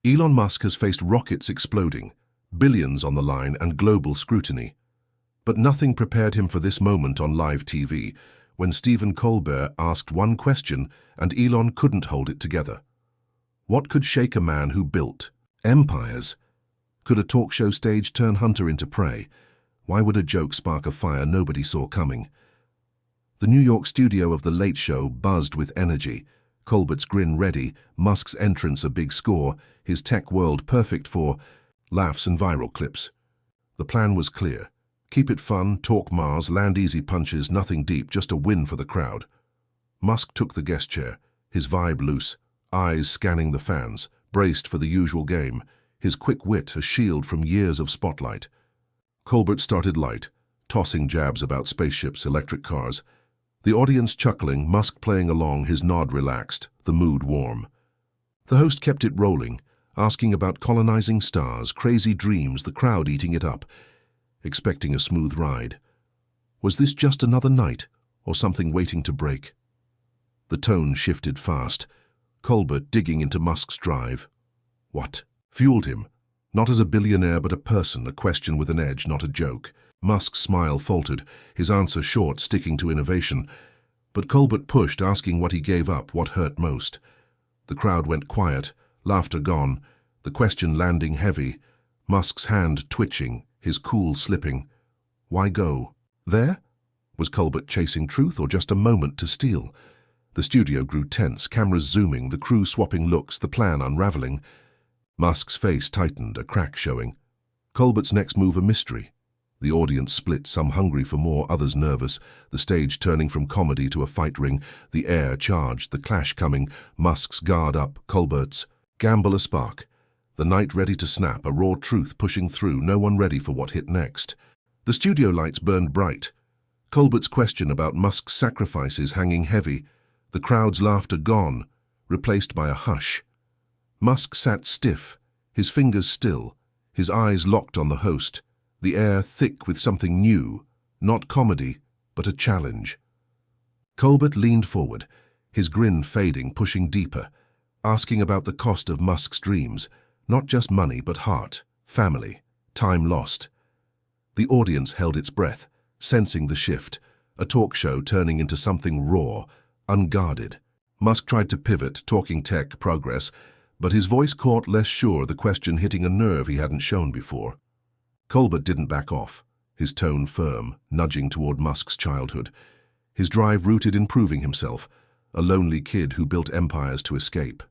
Elon Musk has faced rockets exploding, billions on the line and global scrutiny. But nothing prepared him for this moment on live TV, when Stephen Colbert asked one question and Elon couldn't hold it together. What could shake a man who built empires? Could a talk show stage turn hunter into prey? Why would a joke spark a fire nobody saw coming? The New York studio of The Late Show buzzed with energy. Colbert's grin ready, Musk's entrance a big score, his tech world perfect for laughs and viral clips. The plan was clear. Keep it fun, talk Mars, land easy punches, nothing deep, just a win for the crowd. Musk took the guest chair, his vibe loose, eyes scanning the fans, braced for the usual game, his quick wit a shield from years of spotlight. Colbert started light, tossing jabs about spaceships, electric cars. The audience chuckling, Musk playing along, his nod relaxed, the mood warm. The host kept it rolling, asking about colonizing stars, crazy dreams, the crowd eating it up, expecting a smooth ride. Was this just another night, or something waiting to break? The tone shifted fast, Colbert digging into Musk's drive. What fueled him? Not as a billionaire but a person, a question with an edge, not a joke. Musk's smile faltered, his answer short, sticking to innovation. But Colbert pushed, asking what he gave up, what hurt most. The crowd went quiet, laughter gone, the question landing heavy, Musk's hand twitching, his cool slipping. Why go? There? Was Colbert chasing truth or just a moment to steal? The studio grew tense, cameras zooming, the crew swapping looks, the plan unraveling. Musk's face tightened, a crack showing. Colbert's next move a mystery. The audience split, some hungry for more, others nervous, the stage turning from comedy to a fight ring, the air charged, the clash coming, Musk's guard up, Colbert's gamble a spark. The night ready to snap, a raw truth pushing through, no one ready for what hit next. The studio lights burned bright. Colbert's question about Musk's sacrifices hanging heavy, the crowd's laughter gone, replaced by a hush. Musk sat stiff, his fingers still, his eyes locked on the host, the air thick with something new, not comedy, but a challenge. Colbert leaned forward, his grin fading, pushing deeper, asking about the cost of Musk's dreams, not just money but heart, family, time lost. The audience held its breath, sensing the shift, a talk show turning into something raw, unguarded. Musk tried to pivot, talking tech, progress, but his voice caught less sure, the question hitting a nerve he hadn't shown before. Colbert didn't back off, his tone firm, nudging toward Musk's childhood, his drive rooted in proving himself, a lonely kid who built empires to escape.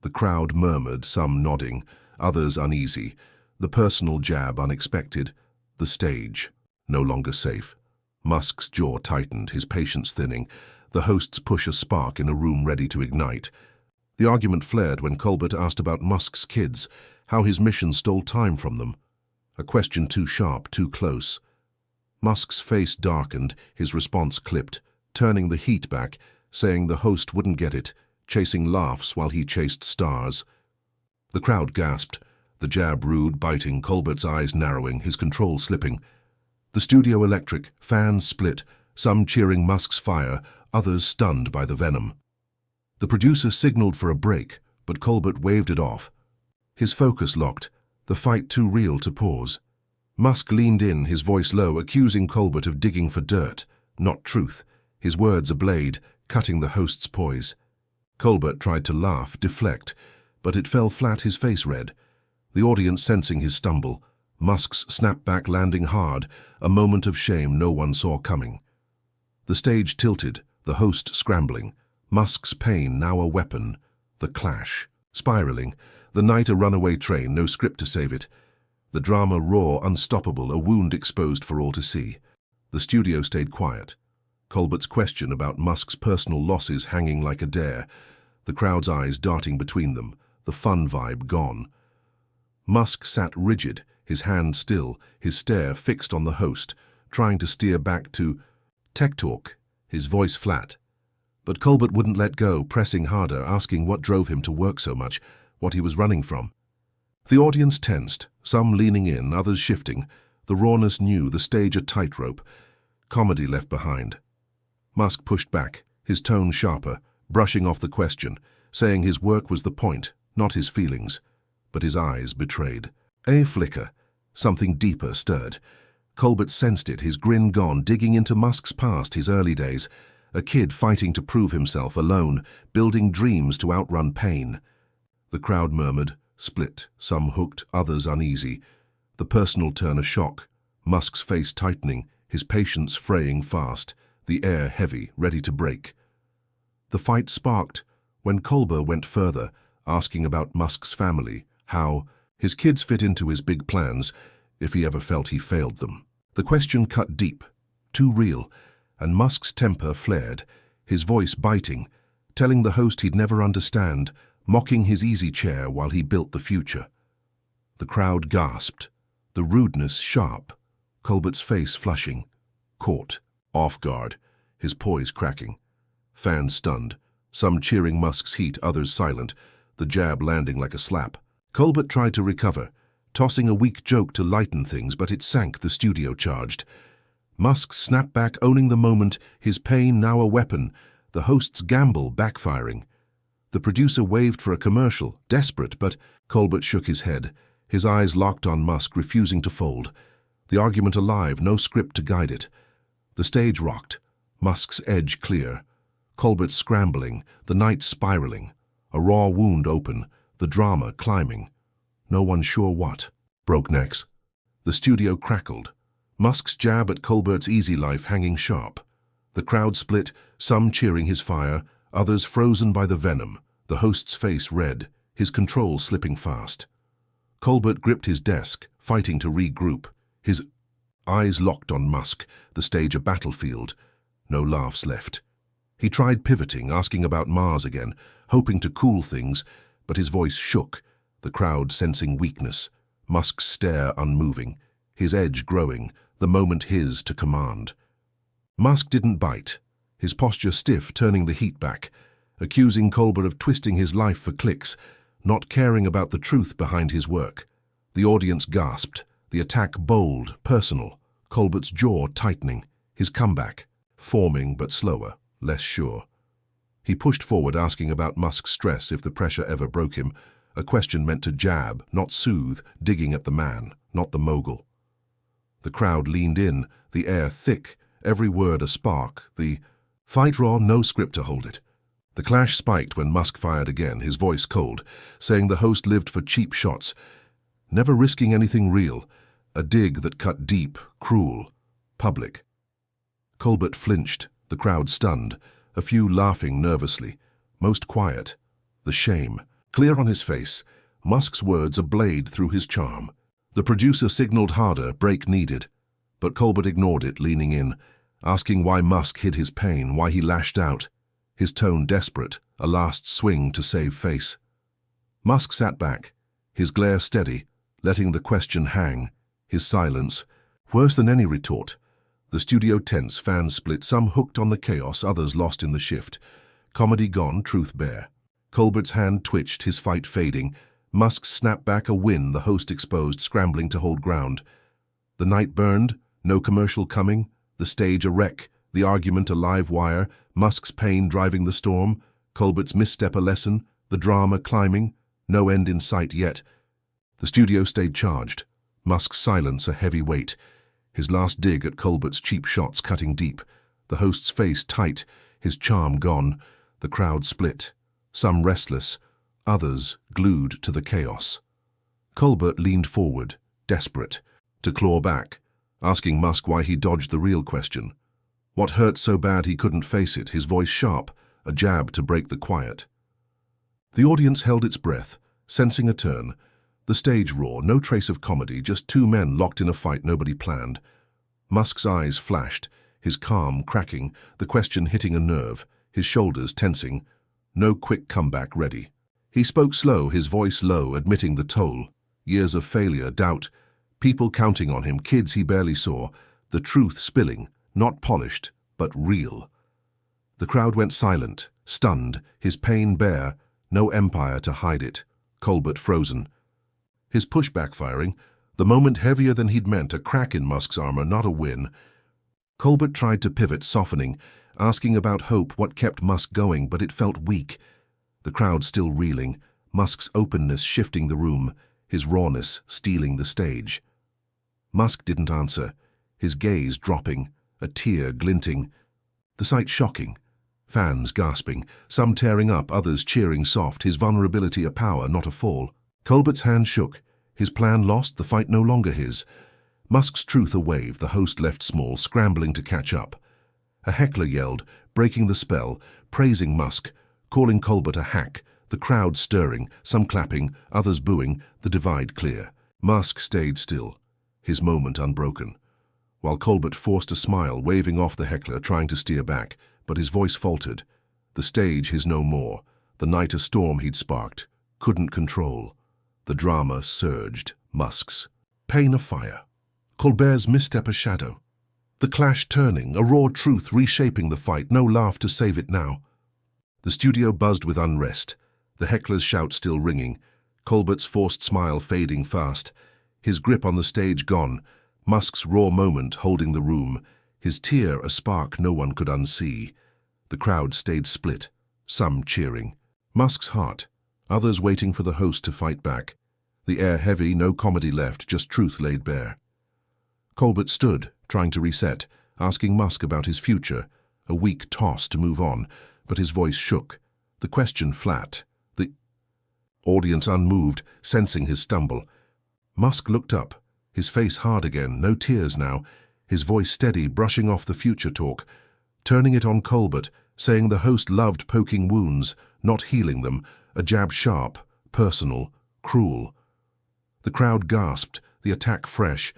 The crowd murmured, some nodding, others uneasy, the personal jab unexpected, the stage no longer safe. Musk's jaw tightened, his patience thinning, the hosts push a spark in a room ready to ignite. The argument flared when Colbert asked about Musk's kids, how his mission stole time from them. A question too sharp, too close. Musk's face darkened, his response clipped, turning the heat back, saying the host wouldn't get it, chasing laughs while he chased stars. The crowd gasped, the jab rude, biting, Colbert's eyes narrowing, his control slipping. The studio electric, fans split, some cheering Musk's fire, others stunned by the venom. The producer signaled for a break, but Colbert waved it off. His focus locked, the fight too real to pause. Musk leaned in, his voice low, accusing Colbert of digging for dirt, not truth, his words a blade, cutting the host's poise. Colbert tried to laugh, deflect, but it fell flat, his face red. The audience sensing his stumble, Musk's snapback landing hard, a moment of shame no one saw coming. The stage tilted, the host scrambling, Musk's pain now a weapon, the clash, spiraling, the night a runaway train, no script to save it. The drama raw, unstoppable, a wound exposed for all to see. The studio stayed quiet. Colbert's question about Musk's personal losses hanging like a dare, the crowd's eyes darting between them, the fun vibe gone. Musk sat rigid, his hand still, his stare fixed on the host, trying to steer back to tech talk, his voice flat. But Colbert wouldn't let go, pressing harder, asking what drove him to work so much, what he was running from. The audience tensed, some leaning in, others shifting, the rawness new, the stage a tightrope, comedy left behind. Musk pushed back, his tone sharper, brushing off the question, saying his work was the point, not his feelings. but his eyes betrayed. A flicker. Something deeper stirred. Colbert sensed it, his grin gone, digging into Musk's past, his early days. A kid fighting to prove himself, alone, building dreams to outrun pain. The crowd murmured, split, some hooked, others uneasy. The personal turn a shock, Musk's face tightening, his patience fraying fast, the air heavy, ready to break. The fight sparked when Colbert went further, asking about Musk's family, how his kids fit into his big plans, if he ever felt he failed them. The question cut deep, too real, and Musk's temper flared, his voice biting, telling the host he'd never understand, mocking his easy chair while he built the future. The crowd gasped, the rudeness sharp, Colbert's face flushing, caught, off guard, his poise cracking. Fans stunned, some cheering Musk's heat, others silent, the jab landing like a slap. Colbert tried to recover, tossing a weak joke to lighten things, but it sank, the studio charged. Musk snapped back, owning the moment, his pain now a weapon, the host's gamble backfiring. The producer waved for a commercial, desperate, but Colbert shook his head, his eyes locked on Musk, refusing to fold. The argument alive, no script to guide it. The stage rocked, Musk's edge clear. Colbert scrambling, the night spiraling. A raw wound open, the drama climbing. No one sure what. Broke necks. The studio crackled. Musk's jab at Colbert's easy life hanging sharp. The crowd split, some cheering his fire, others frozen by the venom, the host's face red, his control slipping fast. Colbert gripped his desk, fighting to regroup, his eyes locked on Musk, the stage a battlefield. No laughs left. He tried pivoting, asking about Mars again, hoping to cool things, but his voice shook, the crowd sensing weakness, Musk's stare unmoving, his edge growing, the moment his to command. Musk didn't bite, his posture stiff, turning the heat back, accusing Colbert of twisting his life for clicks, not caring about the truth behind his work. The audience gasped, the attack bold, personal, Colbert's jaw tightening, his comeback, forming but slower, less sure. He pushed forward, asking about Musk's stress if the pressure ever broke him, a question meant to jab, not soothe, digging at the man, not the mogul. The crowd leaned in, the air thick, every word a spark, the fight raw, no script to hold it. The clash spiked when Musk fired again, his voice cold, saying the host lived for cheap shots, never risking anything real, a dig that cut deep, cruel, public. Colbert flinched, the crowd stunned, a few laughing nervously, most quiet. The shame, clear on his face, Musk's words a blade through his charm. The producer signaled harder, break needed, but Colbert ignored it, leaning in, asking why Musk hid his pain, why he lashed out, his tone desperate, a last swing to save face. Musk sat back, his glare steady, letting the question hang, his silence, worse than any retort. The studio tense, fans split, some hooked on the chaos, others lost in the shift. Comedy gone, truth bare. Colbert's hand twitched, his fight fading. Musk snapped back, a win, the host exposed, scrambling to hold ground. The night burned, no commercial coming, the stage a wreck, the argument a live wire, Musk's pain driving the storm, Colbert's misstep a lesson, the drama climbing, no end in sight yet. The studio stayed charged, Musk's silence a heavy weight, his last dig at Colbert's cheap shots cutting deep, the host's face tight, his charm gone, the crowd split, some restless, others glued to the chaos. Colbert leaned forward, desperate, to claw back, asking Musk why he dodged the real question. What hurt so bad he couldn't face it, his voice sharp, a jab to break the quiet. The audience held its breath, sensing a turn. The stage raw, no trace of comedy, just two men locked in a fight nobody planned. Musk's eyes flashed, his calm cracking, the question hitting a nerve, his shoulders tensing, no quick comeback ready. He spoke slow, his voice low, admitting the toll. Years of failure, doubt, people counting on him, kids he barely saw, the truth spilling, not polished, but real. The crowd went silent, stunned, his pain bare, no empire to hide it. Colbert frozen. His push backfiring, the moment heavier than he'd meant, a crack in Musk's armor, not a win. Colbert tried to pivot, softening, asking about hope, what kept Musk going, but it felt weak. The crowd still reeling, Musk's openness shifting the room, his rawness stealing the stage. Musk didn't answer, his gaze dropping, a tear glinting. The sight shocking. Fans gasping, some tearing up, others cheering soft, his vulnerability a power, not a fall. Colbert's hand shook, his plan lost, the fight no longer his. Musk's truth a wave, the host left small, scrambling to catch up. A heckler yelled, breaking the spell, praising Musk, calling Colbert a hack, the crowd stirring, some clapping, others booing, the divide clear. Musk stayed still, his moment unbroken, while Colbert forced a smile, waving off the heckler, trying to steer back, but his voice faltered. The stage his no more, the night a storm he'd sparked, couldn't control. The drama surged, Musk's pain a fire, Colbert's misstep a shadow. The clash turning, a raw truth reshaping the fight, no laugh to save it now. The studio buzzed with unrest, the heckler's shout still ringing, Colbert's forced smile fading fast, his grip on the stage gone, Musk's raw moment holding the room, his tear a spark no one could unsee. The crowd stayed split, some cheering. Musk's heart, others waiting for the host to fight back. The air heavy, no comedy left, just truth laid bare. Colbert stood, trying to reset, asking Musk about his future, a weak toss to move on, but his voice shook, the question flat, the audience unmoved, sensing his stumble. Musk looked up, his face hard again, no tears now, his voice steady, brushing off the future talk, turning it on Colbert, saying the host loved poking wounds, not healing them, a jab sharp, personal, cruel. The crowd gasped, the attack fresh.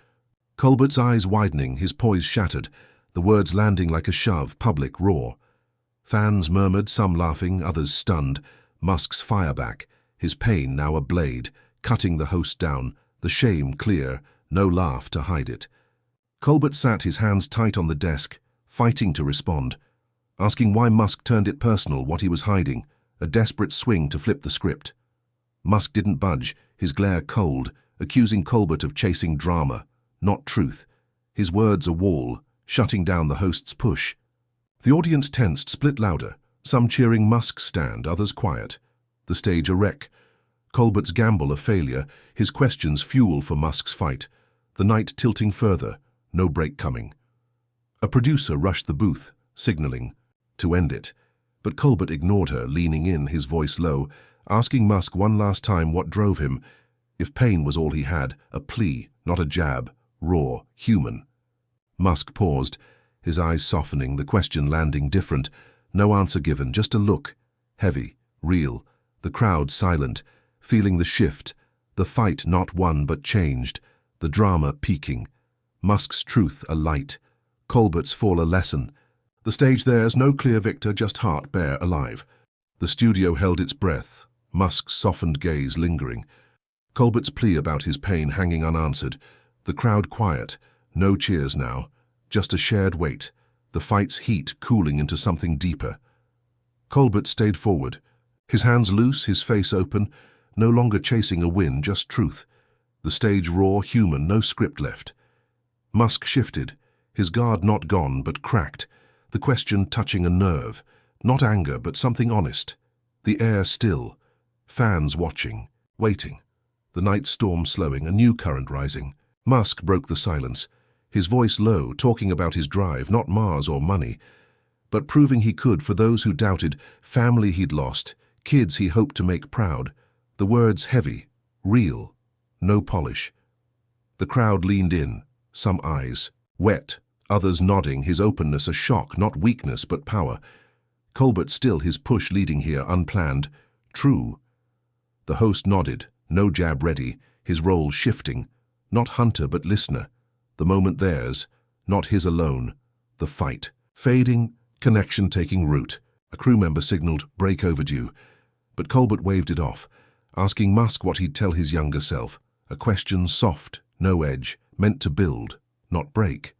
Colbert's eyes widening, his poise shattered, the words landing like a shove, public, raw. Fans murmured, some laughing, others stunned. Musk's fire back, his pain now a blade, cutting the host down, the shame clear, no laugh to hide it. Colbert sat, his hands tight on the desk, fighting to respond, asking why Musk turned it personal, what he was hiding, a desperate swing to flip the script. Musk didn't budge, his glare cold, accusing Colbert of chasing drama, not truth, his words a wall, shutting down the host's push. The audience tensed, split louder, some cheering Musk's stand, others quiet. The stage a wreck. Colbert's gamble a failure, his questions fuel for Musk's fight. The night tilting further, no break coming. A producer rushed the booth, signaling to end it. But Colbert ignored her, leaning in, his voice low, asking Musk one last time what drove him. If pain was all he had, a plea, not a jab, raw, human. Musk paused, his eyes softening, the question landing different. No answer given, just a look, heavy, real. The crowd silent, feeling the shift, the fight not won but changed, the drama peaking. Musk's truth a light, Colbert's fall a lesson. The stage theirs, no clear victor, just heart bare, alive. The studio held its breath, Musk's softened gaze lingering. Colbert's plea about his pain hanging unanswered. The crowd quiet, no cheers now, just a shared weight, the fight's heat cooling into something deeper. Colbert stayed forward, his hands loose, his face open, no longer chasing a win, just truth. The stage raw, human, no script left. Musk shifted, his guard not gone but cracked, the question touching a nerve, not anger but something honest. The air still, fans watching, waiting. The night storm slowing, a new current rising. Musk broke the silence, his voice low, talking about his drive, not Mars or money, but proving he could for those who doubted, family he'd lost, kids he hoped to make proud. The words heavy, real, no polish. The crowd leaned in, some eyes wet, others nodding, his openness a shock, not weakness but power. Colbert still, his push leading here, unplanned, true. The host nodded, no jab ready, his role shifting, not hunter but listener. The moment theirs, not his alone. The fight, fading, connection taking root. A crew member signaled, break overdue. But Colbert waved it off, asking Musk what he'd tell his younger self. A question soft, no edge, meant to build, not break.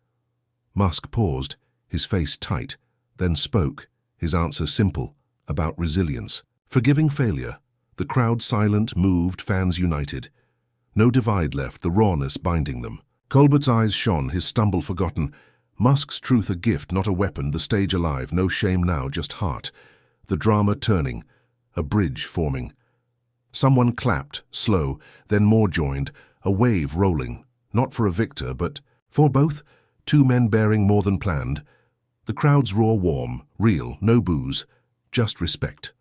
Musk paused, his face tight, then spoke, his answer simple, about resilience. Forgiving failure. The crowd silent, moved, fans united. No divide left, the rawness binding them. Colbert's eyes shone, his stumble forgotten. Musk's truth a gift, not a weapon, the stage alive, no shame now, just heart. The drama turning, a bridge forming. Someone clapped, slow, then more joined, a wave rolling, not for a victor, but for both, two men bearing more than planned. The crowd's roar warm, real, no booze, just respect.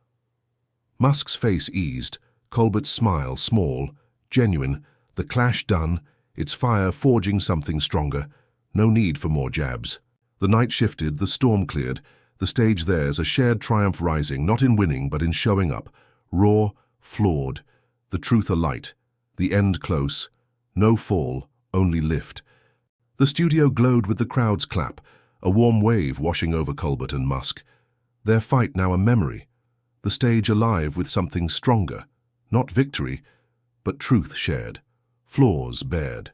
Musk's face eased, Colbert's smile small, genuine, the clash done, its fire forging something stronger, no need for more jabs. The night shifted, the storm cleared, the stage theirs, a shared triumph rising, not in winning but in showing up, raw, flawed, the truth alight, the end close, no fall, only lift. The studio glowed with the crowd's clap, a warm wave washing over Colbert and Musk. Their fight now a memory, the stage alive with something stronger, not victory, but truth shared, flaws bared.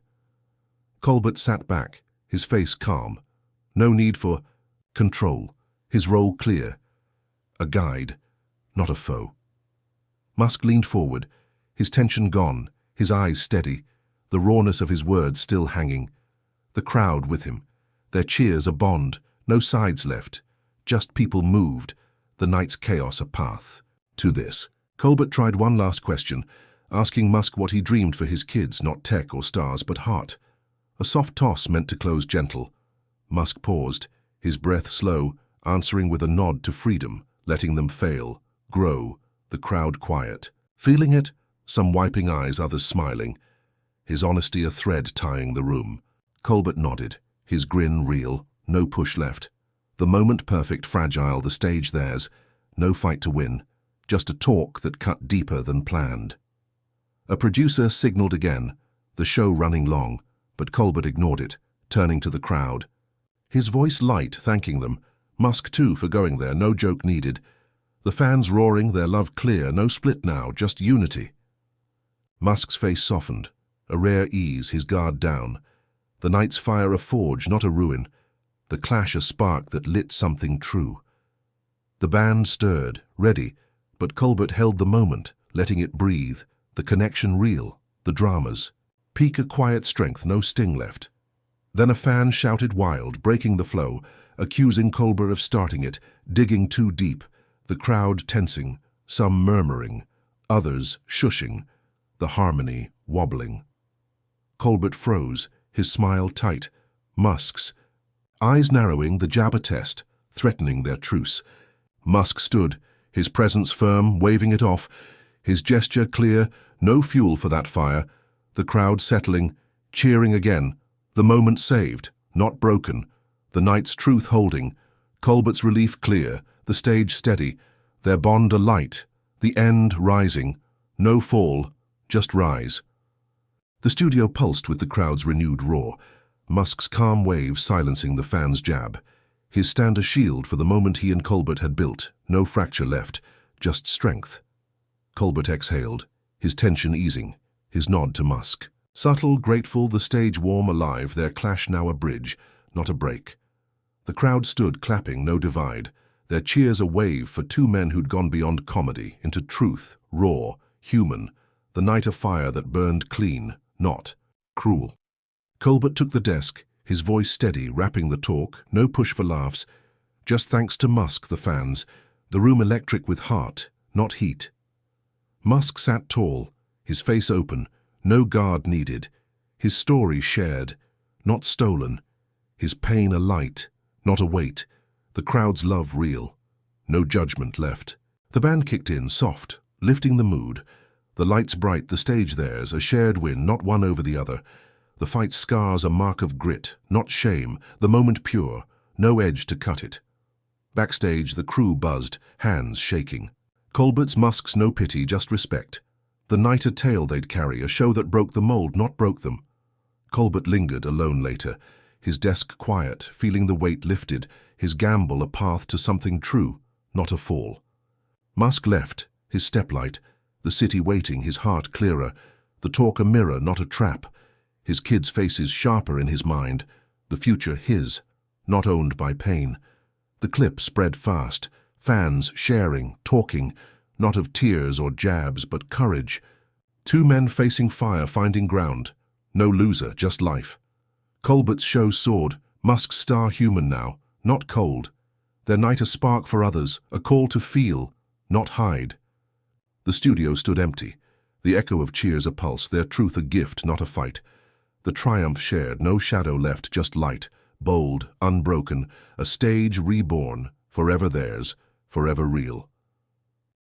Colbert sat back, his face calm. No need for control, his role clear. A guide, not a foe. Musk leaned forward, his tension gone, his eyes steady, the rawness of his words still hanging. The crowd with him, their cheers a bond, no sides left, just people moved, the night's chaos a path. To this, Colbert tried one last question, asking Musk what he dreamed for his kids, not tech or stars, but heart. A soft toss meant to close gentle. Musk paused, his breath slow, answering with a nod to freedom, letting them fail, grow, the crowd quiet. Feeling it, some wiping eyes, others smiling. His honesty a thread tying the room. Colbert nodded, his grin real, no push left. The moment perfect, fragile, the stage theirs, no fight to win, just a talk that cut deeper than planned. A producer signaled again, the show running long, but Colbert ignored it, turning to the crowd. His voice light, thanking them, Musk too for going there, no joke needed. The fans roaring, their love clear, no split now, just unity. Musk's face softened, a rare ease, his guard down. The night's fire a forge, not a ruin. The clash a spark that lit something true. The band stirred, ready, but Colbert held the moment, letting it breathe, the connection real, the dramas. Peak a quiet strength, no sting left. Then a fan shouted wild, breaking the flow, accusing Colbert of starting it, digging too deep, the crowd tensing, some murmuring, others shushing, the harmony wobbling. Colbert froze, his smile tight. Musk's eyes narrowing, the jab a test, threatening their truce. Musk stood, his presence firm, waving it off, his gesture clear, no fuel for that fire. The crowd settling, cheering again, the moment saved, not broken, the night's truth holding, Colbert's relief clear, the stage steady, their bond alight, the end rising, no fall, just rise. The studio pulsed with the crowd's renewed roar, Musk's calm wave silencing the fans' jab, his stand a shield for the moment he and Colbert had built, no fracture left, just strength. Colbert exhaled, his tension easing, his nod to Musk. Subtle, grateful, the stage warm, alive, their clash now a bridge, not a break. The crowd stood, clapping, no divide, their cheers a wave for two men who'd gone beyond comedy, into truth, raw, human, the night a fire that burned clean, not cruel. Colbert took the desk, his voice steady, wrapping the talk, no push for laughs, just thanks to Musk, the fans, the room electric with heart, not heat. Musk sat tall, his face open, no guard needed, his story shared, not stolen, his pain a light, not a weight, the crowd's love real, no judgment left. The band kicked in, soft, lifting the mood, the lights bright, the stage theirs, a shared win, not one over the other. The fight's scars a mark of grit, not shame, the moment pure, no edge to cut it. Backstage, the crew buzzed, hands shaking. Colbert's, Musk's, no pity, just respect. The night a tale they'd carry, a show that broke the mold, not broke them. Colbert lingered alone later, his desk quiet, feeling the weight lifted, his gamble a path to something true, not a fall. Musk left, his step light, the city waiting, his heart clearer, the talk a mirror, not a trap, his kids' faces sharper in his mind, the future his, not owned by pain. The clip spread fast, fans sharing, talking, not of tears or jabs, but courage. Two men facing fire, finding ground. No loser, just life. Colbert's show soared, Musk's star human now, not cold. Their night a spark for others, a call to feel, not hide. The studio stood empty, The echo of cheers a pulse, their truth a gift, not a fight. The triumph shared, no shadow left, just light, bold, unbroken, a stage reborn, forever theirs, forever real.